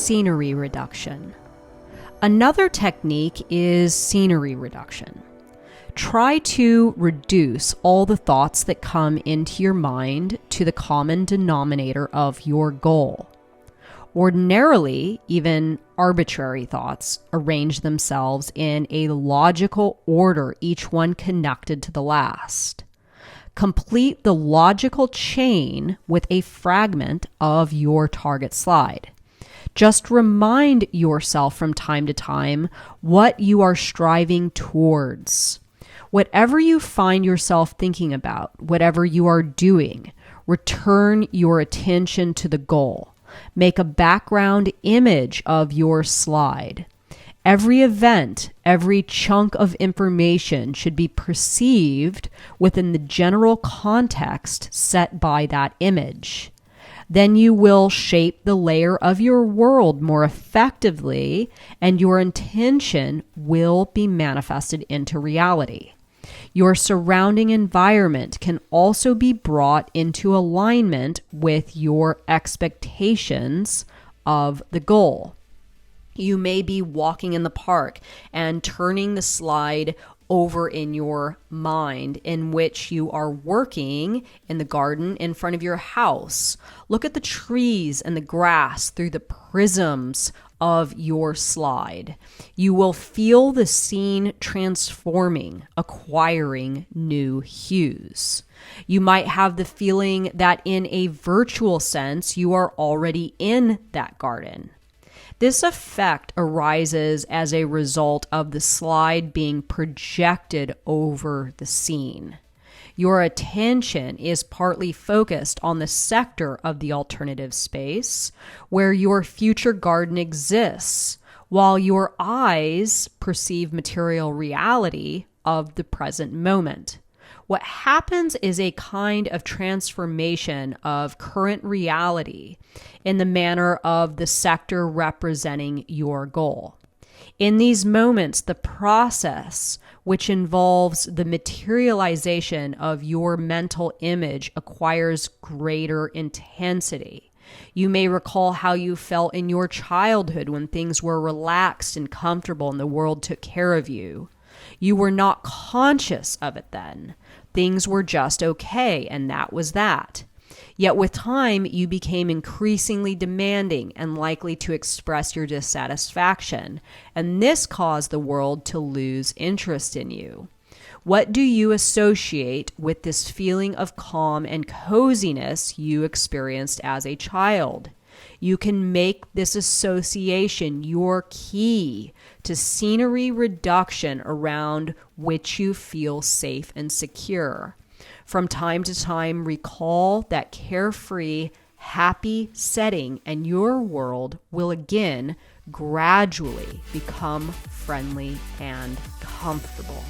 scenery reduction. Another technique is scenery reduction. Try to reduce all the thoughts that come into your mind to the common denominator of your goal. Ordinarily, even arbitrary thoughts arrange themselves in a logical order, each one connected to the last. Complete the logical chain with a fragment of your target slide. Just remind yourself from time to time what you are striving towards. Whatever you find yourself thinking about, whatever you are doing, return your attention to the goal. Make a background image of your slide. Every event, every chunk of information should be perceived within the general context set by that image. Then you will shape the layer of your world more effectively, and your intention will be manifested into reality. Your surrounding environment can also be brought into alignment with your expectations of the goal. You may be walking in the park and turning the slide over in your mind in which you are working in the garden in front of your house. Look at the trees and the grass through the prisms of your slide. You will feel the scene transforming, acquiring new hues. You might have the feeling that in a virtual sense, you are already in that garden. This effect arises as a result of the slide being projected over the scene. Your attention is partly focused on the sector of the alternative space where your future garden exists, while your eyes perceive material reality of the present moment. What happens is a kind of transformation of current reality in the manner of the sector representing your goal. In these moments, the process, which involves the materialization of your mental image, acquires greater intensity. You may recall how you felt in your childhood when things were relaxed and comfortable and the world took care of you. You were not conscious of it then. Things were just okay, and that was that. Yet with time, you became increasingly demanding and likely to express your dissatisfaction, and this caused the world to lose interest in you. What do you associate with this feeling of calm and coziness you experienced as a child? You can make this association your key to scenery reduction around which you feel safe and secure. From time to time, recall that carefree, happy setting, and your world will again gradually become friendly and comfortable.